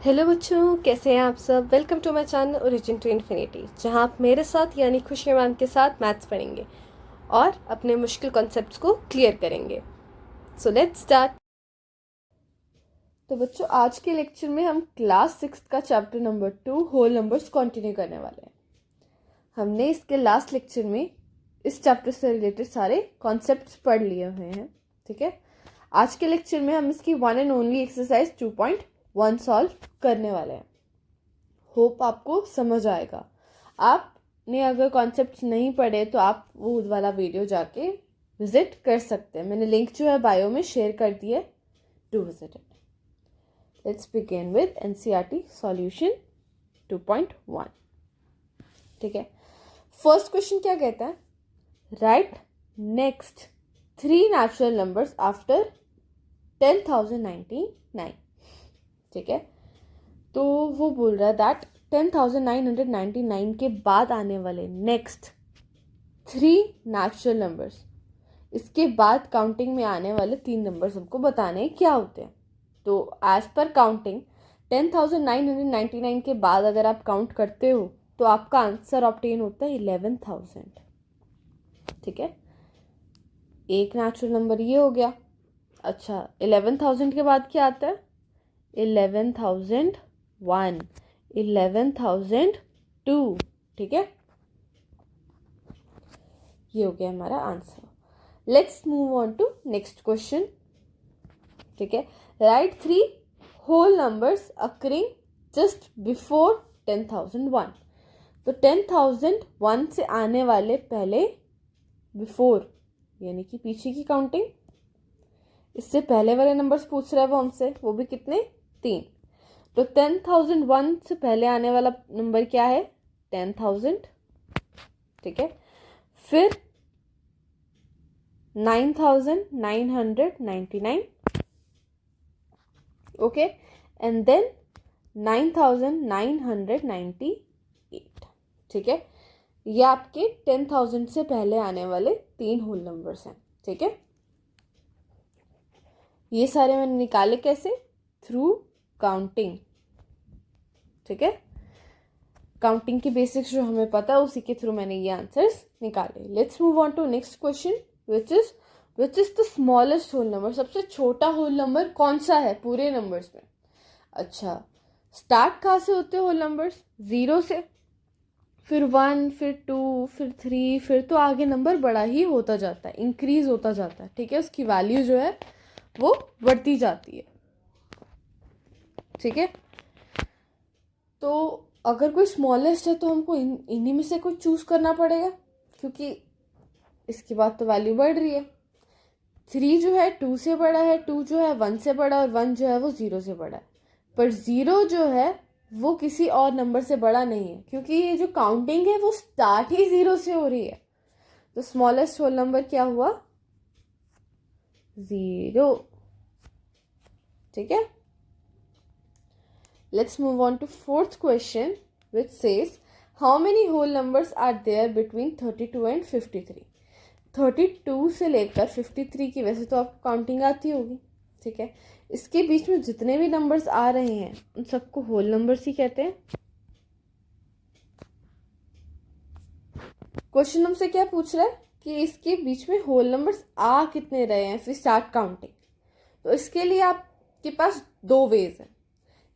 Hello बच्चों, कैसे हैं आप सब। Welcome to my channel origin to infinity, जहां आप मेरे साथ यानी खुशी मैम के साथ मैथ्स पढ़ेंगे और अपने मुश्किल कॉन्सेप्ट्स को क्लियर करेंगे। So let's start. तो बच्चों, आज के लेक्चर में हम क्लास 6 का chapter number 2 whole numbers continue करने वाले हैं। हमने इसके लास्ट लेक्चर में इस चैप्टर से रिलेटेड सारे कॉन्सेप्ट्स पढ़ लिए हुए हैं, ठीक है। आज के लेक्चर में हम इसकी one and only exercise 2.1 solve करने वाले हैं। होप आपको समझ आएगा। आपने अगर कॉन्सेप्ट्स नहीं पढ़े तो आप वो वाला वीडियो जाके विजिट कर सकते हैं। मैंने लिंक जो है बायो में शेयर कर दी है, do visit it. Let's begin with NCERT solution 2.1, ठीक है। फर्स्ट क्वेश्चन क्या कहता है, right next 3 natural numbers after 10,099, ठीक है। तो वो बोल रहा है दैट 10,999 के बाद आने वाले नेक्स्ट 3 नेचुरल नंबर्स, इसके बाद काउंटिंग में आने वाले 3 नंबर्स हमको बताने हैं क्या होते हैं। तो एज पर काउंटिंग 10,999 के बाद अगर आप काउंट करते हो तो आपका आंसर ऑब्टेन होता है 11,000, ठीक है। एक नेचुरल नंबर ये हो गया। अच्छा, 11,000 के बाद क्या आता है, 11,001, 11,002, ठीक है। ये हो गया हमारा answer. Let's move on to next question, ठीक है। Right 3 whole numbers occurring just before 10,001। तो 10,001 से आने वाले पहले, बिफोर यानी कि पीछे की काउंटिंग, इससे पहले वाले नंबर्स पूछ रहा है वो हमसे, वो भी कितने, 3। तो 10,001 से पहले आने वाला नंबर क्या है, 10,000, ठीक है। फिर 9,999, ओके, एंड देन 9,998, ठीक है। ये आपके 10,000 से पहले आने वाले 3 होल नंबर्स हैं, ठीक है। ये सारे मैंने निकाले कैसे, थ्रू काउंटिंग, ठीक है। काउंटिंग की बेसिक्स जो हमें पता है उसी के थ्रू मैंने ये आंसर्स निकाले। Let's move on to next question, which is the smallest whole number. सबसे छोटा होल नंबर कौन सा है पूरे नंबर्स में। अच्छा, स्टार्ट कहाँ से होते हैं होल नंबर्स, 0 से, फिर 1, फिर 2, फिर 3, फिर तो आगे नंबर बड़ा ही होता जाता है, इंक्रीज होता जाता है, ठीक है। उसकी वैल्यू जो है वो बढ़ती जाती है, ठीक है। तो अगर कोई स्मॉलेस्ट है तो हमको इन्हीं में से कोई चूज करना पड़ेगा, क्योंकि इसके बाद तो वैल्यू बढ़ रही है। 3 जो है 2 से बड़ा है, 2 जो है 1 से बड़ा, और 1 जो है वो 0 से बड़ा है। पर 0 जो है वो किसी और नंबर से बड़ा नहीं है, क्योंकि ये जो काउंटिंग है वो स्टार्ट ही 0 से हो रही है। तो स्मॉलेस्ट होल नंबर क्या हुआ, 0, ठीक है। Let's move on to fourth question, which says how many whole numbers are there between 32 and 53। 32 से लेकर 53 की वैसे तो आपको काउंटिंग आती होगी, ठीक है। इसके बीच में जितने भी नंबर्स आ रहे हैं उन सबको होल नंबर्स ही कहते हैं। क्वेश्चन हमसे क्या पूछ रहा है कि इसके बीच में होल नंबर्स आ कितने रहे हैं, फिर स्टार्ट काउंटिंग। तो इसके लिए आपके पास 2 वेज है।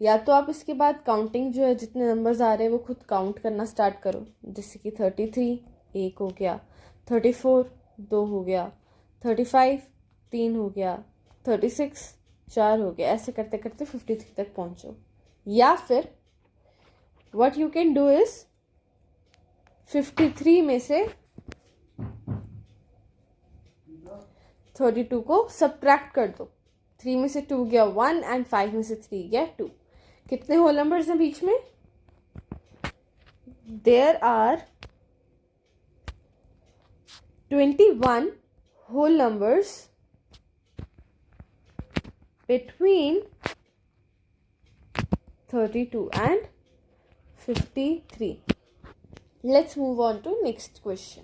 या तो आप इसके बाद काउंटिंग जो है जितने नंबर्स आ रहे हैं वो खुद काउंट करना स्टार्ट करो, जैसे कि 33 1 हो गया, 34 2 हो गया, 35 3 हो गया, 36 4 हो गया, ऐसे करते करते 53 तक पहुंचो। या फिर what you can do is 53 में से 32 को सब्ट्रैक्ट कर दो। 3 में से 2 गया 1 एंड 5 में से 3 गया 2। कितने होल नंबर्स हैं बीच में, there are 21 whole numbers between 32 and 53। Let's move on to next question,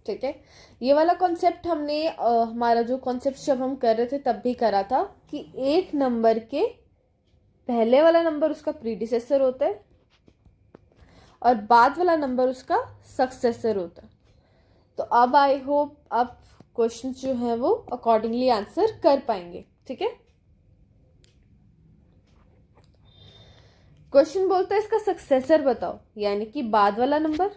ठीक है। ये वाला कॉन्सेप्ट हमने हमारा जो कॉन्सेप्ट जब हम कर रहे थे तब भी करा था कि एक नंबर के पहले वाला नंबर उसका प्रीडिसेसर होता है और बाद वाला नंबर उसका सक्सेसर होता है। तो अब आई होप आप क्वेश्चन जो है वो अकॉर्डिंगली आंसर कर पाएंगे। ठीक है, क्वेश्चन बोलता है इसका सक्सेसर बताओ, यानी कि बाद वाला नंबर,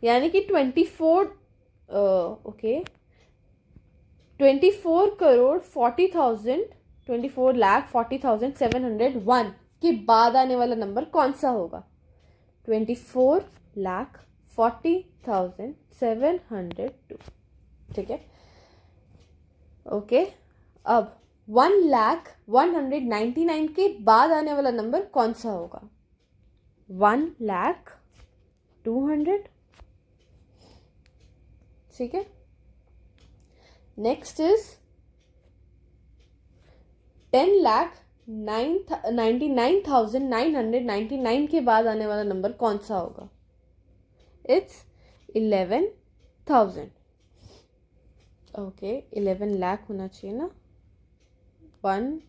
यानी कि 24,40,701 के बाद आने वाला नंबर कौन सा होगा? 24,40,702। ठीक है, ओके। अब 1,199 के बाद आने वाला नंबर कौन सा होगा? 1,02,000। ठीक है, नेक्स्ट इज 10,99,999 के बाद आने वाला नंबर कौन सा होगा? इट्स 11,000। ओके, 11 लाख होना चाहिए ना, 1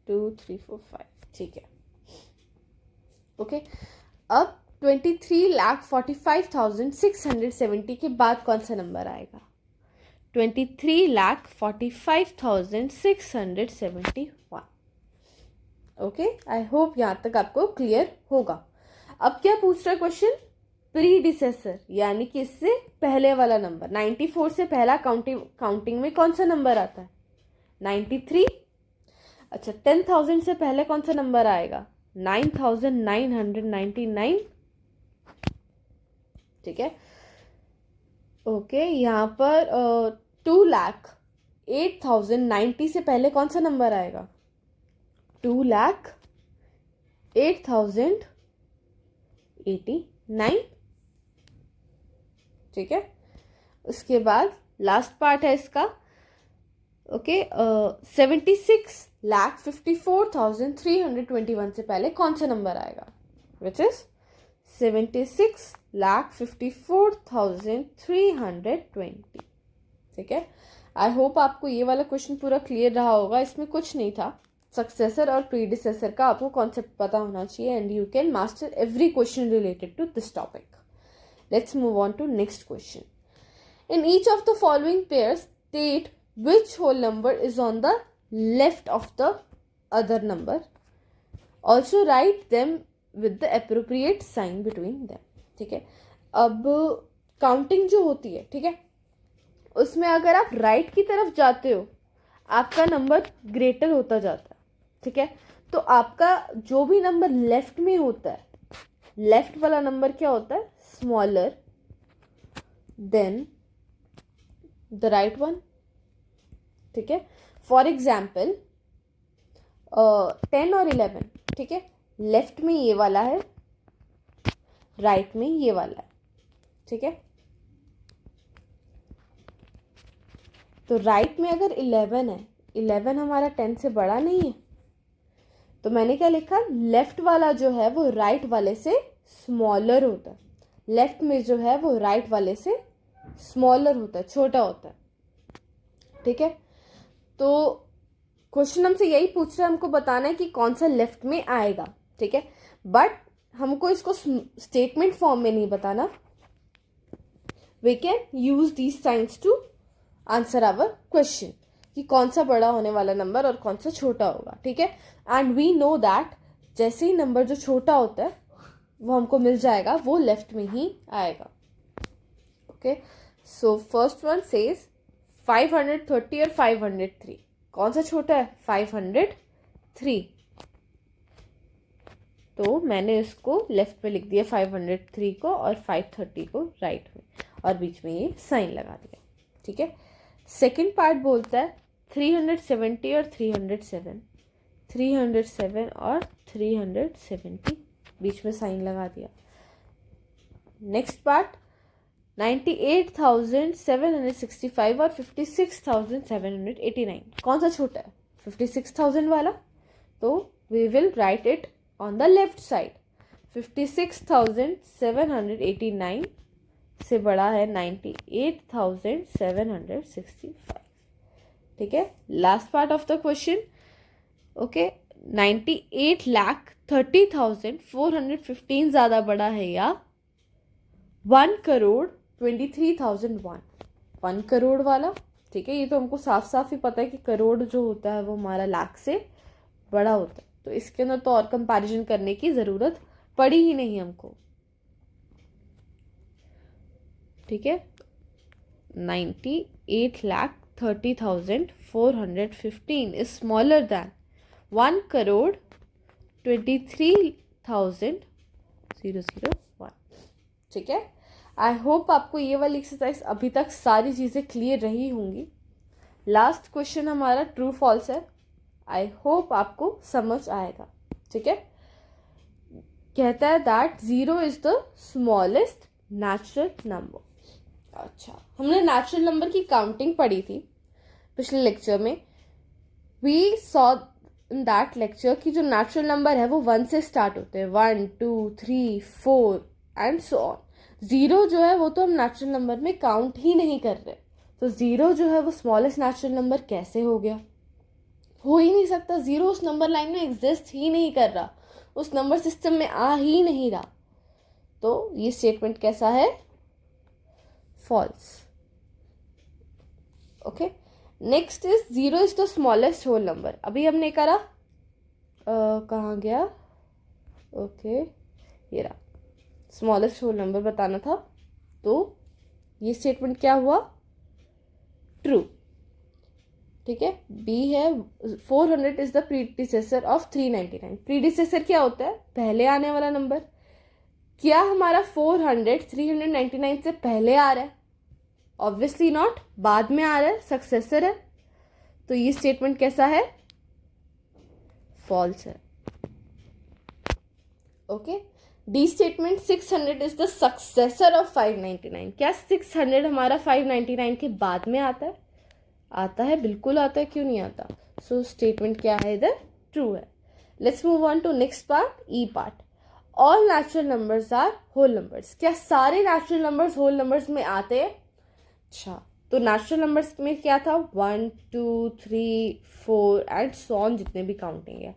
2 3 4 5। ठीक है, ओके। अब 23,45,670 के बाद कौन सा नंबर आएगा? 23,45,671। ओके, आई होप यहाँ तक आपको क्लियर होगा। अब क्या पूछ रहा है क्वेश्चन? प्रीडिसेसर, यानी कि इससे पहले वाला नंबर। 94 से पहला काउंटिंग में कौन सा नंबर आता है? 93। अच्छा, 10,000 से पहले कौन सा नंबर आएगा? 9,999। ठीक है, ओके। यहाँ पर 2,08,090 से पहले कौन सा नंबर आएगा? 2,08,089। ठीक है, उसके बाद लास्ट पार्ट है इसका। ओके, 76,54,321 से पहले कौन सा नंबर आएगा? Which is 76,54,320। ठीक है, आई होप आपको ये वाला क्वेश्चन पूरा क्लियर रहा होगा। इसमें कुछ नहीं था, सक्सेसर और प्रीडिसेसर का आपको कॉन्सेप्ट पता होना चाहिए and you can master every question related to this topic. Let's move on to next question. In each of the following pairs, state which whole number is on the left of the other number. Also write them with the appropriate sign between them. ठीक है, अब counting जो होती है, ठीक है, उसमें अगर आप राइट की तरफ जाते हो आपका नंबर ग्रेटर होता जाता है। ठीक है, तो आपका जो भी नंबर लेफ्ट में होता है, लेफ्ट वाला नंबर क्या होता है? Smaller than the right one. ठीक है, फॉर एग्जाम्पल 10 और 11। ठीक है, लेफ्ट में ये वाला है, राइट में ये वाला है। ठीक है, तो राइट में अगर 11 है, 11 हमारा 10 से बड़ा नहीं है, तो मैंने क्या लिखा? लेफ्ट वाला जो है वो राइट वाले से स्मॉलर होता है। लेफ्ट में जो है वो राइट वाले से स्मॉलर होता है, छोटा होता है। ठीक है, तो क्वेश्चन हमसे यही पूछ रहा है, हमको बताना है कि कौन सा लेफ्ट में आएगा। ठीक है, बट हमको इसको स्टेटमेंट फॉर्म में नहीं बताना। We can use these signs to answer our question कि कौन सा बड़ा होने वाला नंबर और कौन सा छोटा होगा। ठीक है, एंड वी नो दैट जैसे ही नंबर जो छोटा होता है वो हमको मिल जाएगा, वो लेफ्ट में ही आएगा। Okay, so first one says 530 और 503। कौन सा छोटा है? 503। तो मैंने इसको लेफ्ट में लिख दिया 503 को और 530 को राइट में, और बीच में ये साइन लगा दिया। ठीक है, सेकेंड पार्ट बोलता है 370 और 307। 307 और 370, बीच में साइन लगा दिया। नेक्स्ट पार्ट 98,765 और 56,789। कौन सा छोटा है? 56,000 वाला, तो we will write it on the left side. 56,789 से बड़ा है 98,765। ठीक है, last part of the question. Okay, 98,30,415 ज़्यादा बड़ा है या 1,23,001? 1 करोड़ वाला, ठीक है, ये तो हमको साफ साफ ही पता है कि करोड़ जो होता है वो हमारा लाख से बड़ा होता है, तो इसके अंदर तो और कंपैरिजन करने की ज़रूरत पड़ी ही नहीं हमको, ठीक है। 98,30,415 is smaller than 1,23,001, ठीक है। आई होप आपको ये वाली एक्सरसाइज अभी तक सारी चीज़ें क्लियर रही होंगी। लास्ट क्वेश्चन हमारा ट्रू फॉल्स है, आई होप आपको समझ आएगा, ठीक है। कहता है that 0 is the smallest natural number. अच्छा, हमने नेचुरल नंबर की काउंटिंग पढ़ी थी पिछले लेक्चर में। We saw in that lecture कि जो नेचुरल नंबर है वो 1 से स्टार्ट होते हैं, 1 2 3 4 एंड सो ऑन। 0 जो है वो तो हम नेचुरल नंबर में काउंट ही नहीं कर रहे, तो 0 जो है वो स्मॉलेस्ट नेचुरल नंबर कैसे हो गया? हो ही नहीं सकता, 0 उस नंबर लाइन में एग्जिस्ट ही नहीं कर रहा, उस नंबर सिस्टम में आ ही नहीं रहा, तो ये स्टेटमेंट कैसा है? False. Okay, next is 0 is the smallest whole number. अभी हमने करा कहाँ गया? ओके, ये रहा, स्मॉलेस्ट होल नंबर बताना था, तो ये स्टेटमेंट क्या हुआ? ट्रू, ठीक है। बी है 400 is the predecessor of 399। Predecessor क्या होता है? पहले आने वाला नंबर। क्या हमारा 400 399 से पहले आ रहा है? ऑब्वियसली नॉट, बाद में आ रहा है, सक्सेसर है, तो ये स्टेटमेंट कैसा है? फॉल्स है। Okay, D statement 600 is the successor of 599। क्या 600 हमारा 599 के बाद में आता है? आता है, बिल्कुल आता है, क्यों नहीं आता? सो स्टेटमेंट क्या है इधर? ट्रू है। Let's move on to next part, E part. All natural numbers are whole numbers. क्या सारे नेचुरल नंबर्स होल नंबर्स में आते हैं? अच्छा, तो नेचुरल नंबर्स में क्या था? 1 2 3 4 एंड सो ऑन, जितने भी काउंटिंग है।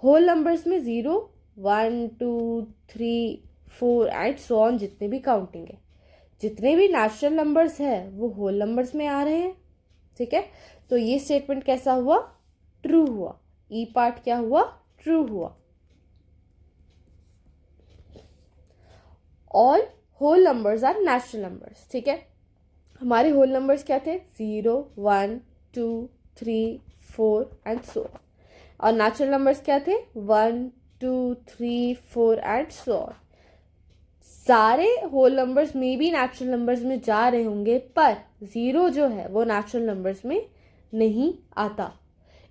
होल नंबर्स में 0 1 2 3 4 एंड सो ऑन, जितने भी काउंटिंग है। जितने भी नेचुरल नंबर्स है वो होल नंबर्स में आ रहे हैं, ठीक है। तो ये स्टेटमेंट कैसा हुआ? ट्रू हुआ। ई पार्ट क्या हुआ? ट्रू हुआ। All whole numbers are natural numbers, ठीक है। हमारे होल नंबर्स क्या थे? 0 1 2 3 4 एंड सो ऑन। और नेचुरल नंबर्स क्या थे? 1 2 3 4 एंड सो ऑन। सारे होल नंबर्स में भी नेचुरल नंबर्स में जा रहे होंगे, पर 0 जो है वो नेचुरल नंबर्स में नहीं आता,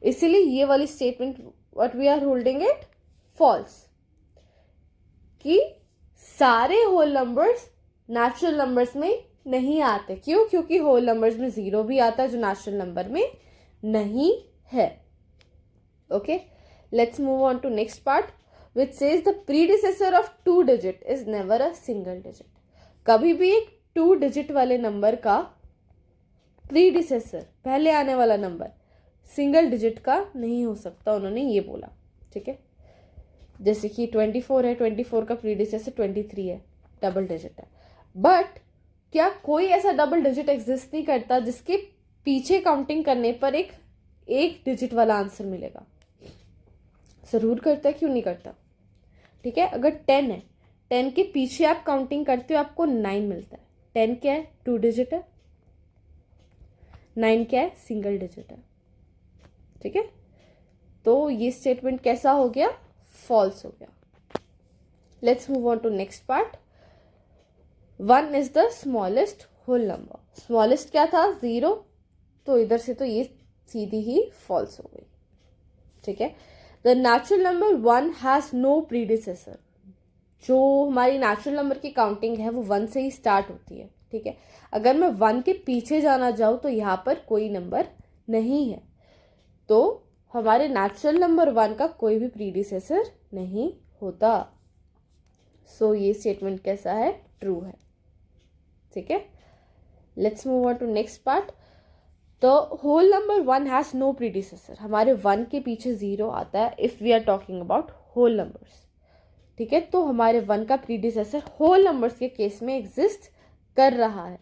इसलिए ये वाली statement what we are holding it false, कि सारे होल नंबर्स नेचुरल नंबर्स में नहीं आते। क्यों? क्योंकि होल नंबर्स में 0 भी आता है जो नेचुरल नंबर में नहीं है। Okay, let's move on to next part which says the predecessor of 2 digit is never a single digit. कभी भी एक 2 digit वाले नंबर का प्रीडिसेसर, पहले आने वाला नंबर, सिंगल डिजिट का नहीं हो सकता, उन्होंने ये बोला, ठीक है। जैसे कि 24 है, 24 का प्रीडिसेसर 23 है, डबल डिजिट है। बट क्या कोई ऐसा डबल डिजिट एग्जिस्ट नहीं करता जिसके पीछे काउंटिंग करने पर एक डिजिट वाला आंसर मिलेगा? जरूर करता है, क्यों नहीं करता, ठीक है। अगर 10 है, 10 के पीछे आप काउंटिंग करते हो, आपको 9 मिलता है। 10 क्या है? 2 डिजिट है। 9 क्या है? सिंगल डिजिट है, ठीक है। तो ये स्टेटमेंट कैसा हो गया? फॉल्स हो गया। Let's move on to next part. 1 is the smallest whole number. Smallest क्या था? 0, तो इधर से तो ये सीधी ही फॉल्स हो गई, ठीक है। The natural number 1 has no predecessor. जो हमारी नेचुरल नंबर की काउंटिंग है वो 1 से ही स्टार्ट होती है, ठीक है। अगर मैं 1 के पीछे जाना चाहूँ तो यहाँ पर कोई नंबर नहीं है, तो हमारे नेचुरल नंबर 1 का कोई भी प्रीडिसेसर नहीं होता। सो ये स्टेटमेंट कैसा है? ट्रू है, ठीक है। Let's move on to next part. तो whole number 1 has no predecessor, हमारे 1 के पीछे 0 आता है if we are talking about whole numbers, ठीक है। तो हमारे 1 का प्रीडिसेसर होल नंबर्स के केस में एग्जिस्ट कर रहा है,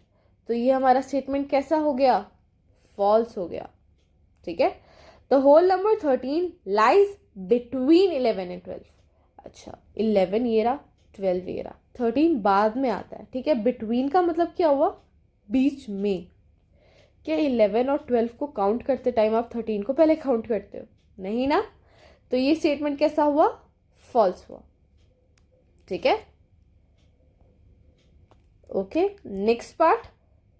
तो ये हमारा स्टेटमेंट कैसा हो गया, फॉल्स हो गया, ठीक है। The whole number 13 lies between 11 and 12, अच्छा 11 ये रहा, 12 ये रहा, 13 बाद में आता है, ठीक है। बिटवीन का मतलब क्या हुआ, बीच में। क्या 11 और 12 को काउंट करते टाइम आप 13 को पहले काउंट करते हो, नहीं ना, तो ये स्टेटमेंट कैसा हुआ, फॉल्स हुआ, ठीक है। Okay, next part,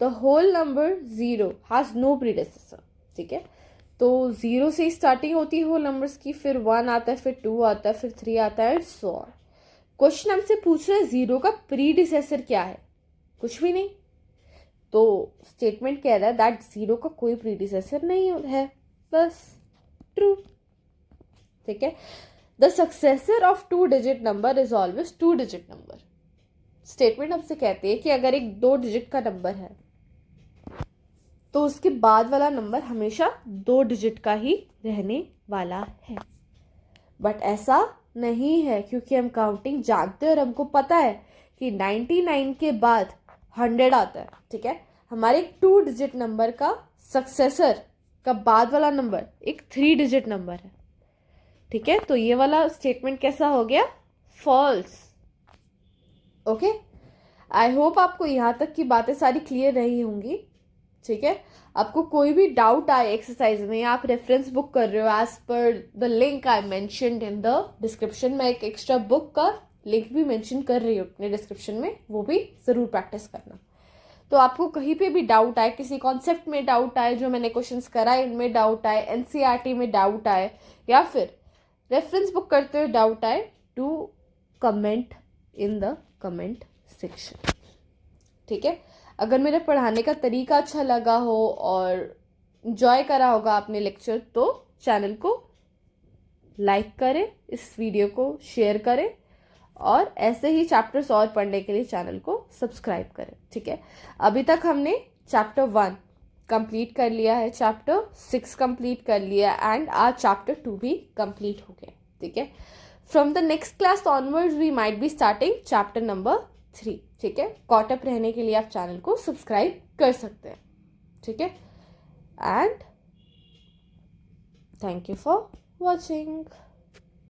the whole number 0 has no predecessor, ठीक है। तो 0 से स्टार्टिंग होती है होल नंबर्स की, फिर 1 आता है, फिर 2 आता है, फिर 3 आता है, सो ऑन। क्वेश्चन हमसे पूछ रहे हैं 0 का प्रीडिसेसर क्या है, कुछ भी नहीं, तो स्टेटमेंट कह रहा है दैट 0 का कोई प्रीडिसेसर नहीं है, बस ट्रू, ठीक है। The successor of 2 digit number is always 2 digit number, statement हमसे कहते हैं कि अगर एक 2 डिजिट का नंबर है तो उसके बाद वाला नंबर हमेशा 2 डिजिट का ही रहने वाला है, बट ऐसा नहीं है, क्योंकि हम काउंटिंग जानते हैं और हमको पता है कि 99 के बाद 100 आता है, ठीक है। हमारे 2 डिजिट नंबर का सक्सेसर का बाद वाला नंबर एक 3 डिजिट नंबर है, ठीक है। तो ये वाला स्टेटमेंट कैसा हो गया, फॉल्स, ओके। आई होप आपको यहाँ तक की बातें सारी क्लियर रही होंगी, ठीक है। आपको कोई भी डाउट आए एक्सरसाइज में, आप रेफरेंस बुक कर रहे हो as per the link I mentioned in the description, मैं एक एक्स्ट्रा बुक का लिंक भी मेंशन कर रही हूँ अपने डिस्क्रिप्शन में, वो भी ज़रूर प्रैक्टिस करना। तो आपको कहीं पे भी डाउट आए, किसी कॉन्सेप्ट में डाउट आए, जो मैंने क्वेश्चंस कराए उनमें डाउट आए, एनसीईआरटी में डाउट आए, या फिर रेफरेंस बुक करते हुए डाउट आए, to comment in the comment section, ठीक है। अगर मेरे पढ़ाने का तरीका अच्छा लगा हो और इंजॉय करा होगा आपने लेक्चर, तो चैनल को लाइक करें, इस वीडियो को शेयर करें, और ऐसे ही चैप्टर्स और पढ़ने के लिए चैनल को सब्सक्राइब करें, ठीक है। अभी तक हमने चैप्टर 1 कंप्लीट कर लिया है, चैप्टर 6 कंप्लीट कर लिया, एंड आज चैप्टर 2 भी कंप्लीट हो गया, ठीक है। From the next class onwards we might be starting chapter number 3, ठीक है। कॉट अप रहने के लिए आप चैनल को सब्सक्राइब कर सकते हैं, ठीक है। And thank you for watching.